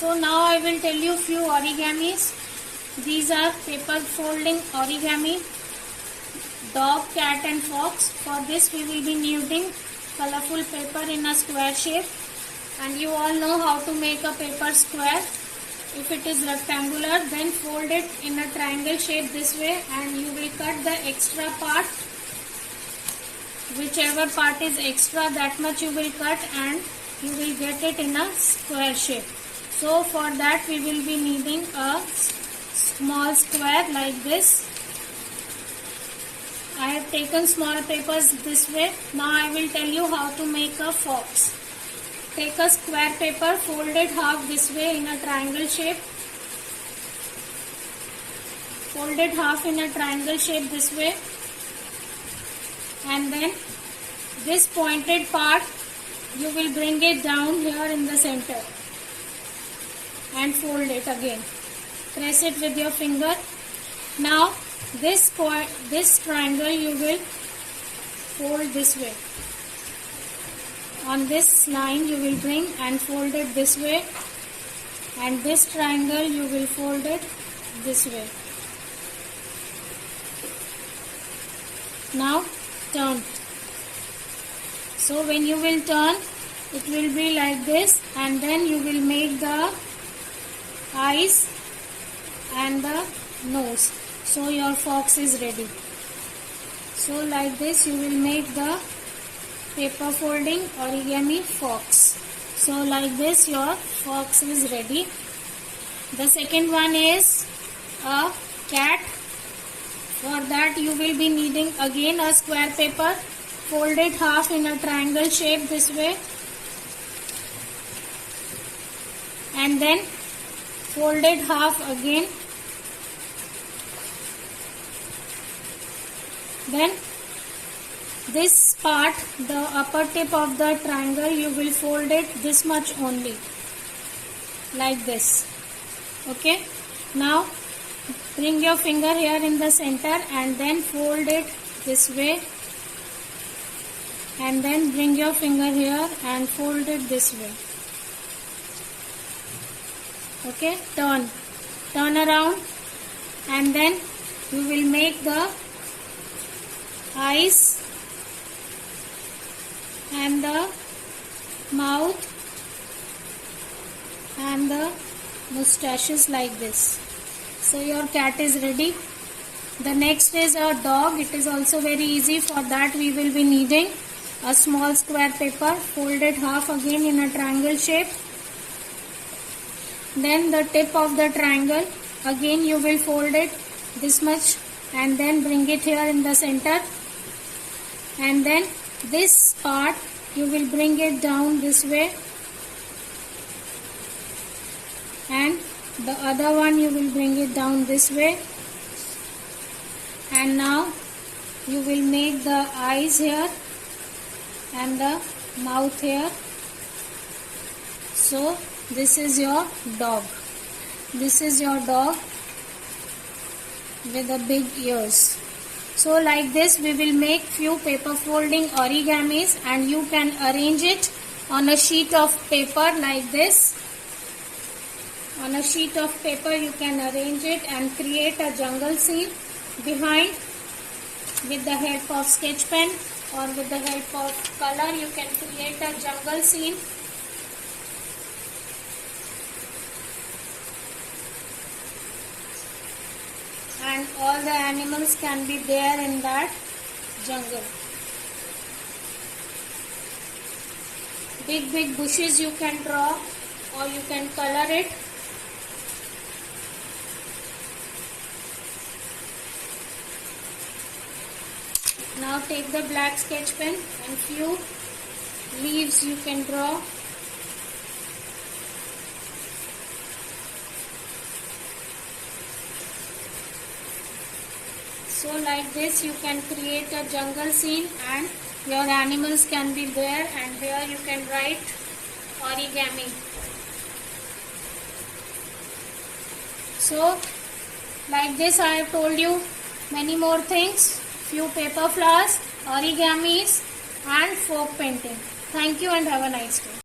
So now I will tell you few origamis. These are paper folding origami, dog, cat and fox. For this we will be needing colorful paper in a square shape, and you all know how to make a paper square. If it is rectangular, then fold it in a triangle shape this way, and you will cut the extra part. Whichever part is extra, that much you will cut, and you will get it in a square shape. So for that we will be needing a small square like this. I have taken small papers this way. Now I will tell you how to make a fox. Take a square paper, fold it half this way in a triangle shape. Fold it half in a triangle shape this way. And then this pointed part, you will bring it down here in the center. And fold it again. Press it with your finger. Now this triangle you will fold this way. On this line you will bring and fold it this way, and this triangle you will fold it this way. Now turn. So when you will turn, it will be like this, and then you will make the eyes and the nose. So your fox is ready. So like this you will make the paper folding origami fox. So like this your fox is ready. The second one is a cat. For that you will be needing again a square paper. Fold it half in a triangle shape this way, and then fold it half again. Then this part, the upper tip of the triangle, you will fold it this much only, like this. Okay. Now bring your finger here in the center and then fold it this way, and then bring your finger here and fold it this way. Okay. Turn around, and then you will make the eyes and the mouth and the mustaches like this. So your cat is ready. The next is a dog. It is also very easy. For that we will be needing a small square paper. Fold it half again in a triangle shape. Then the tip of the triangle, again you will fold it this much, and then bring it here in the center. And then this part you will bring it down this way, and the other one you will bring it down this way. And now you will make the eyes here and the mouth here. So this is your dog. This is your dog with the big ears. So like this we will make few paper folding origamis, and you can arrange it on a sheet of paper like this. On a sheet of paper you can arrange it and create a jungle scene behind. With the help of sketch pen or with the help of color, you can create a jungle scene. And all the animals can be there in that jungle. Big bushes you can draw, or you can color it. Now take the black sketch pen and few leaves you can draw. So like this you can create a jungle scene, and your animals can be there, and here you can write origami. So like this I have told you many more things. Few paper flowers, origamis and folk painting. Thank you and have a nice day.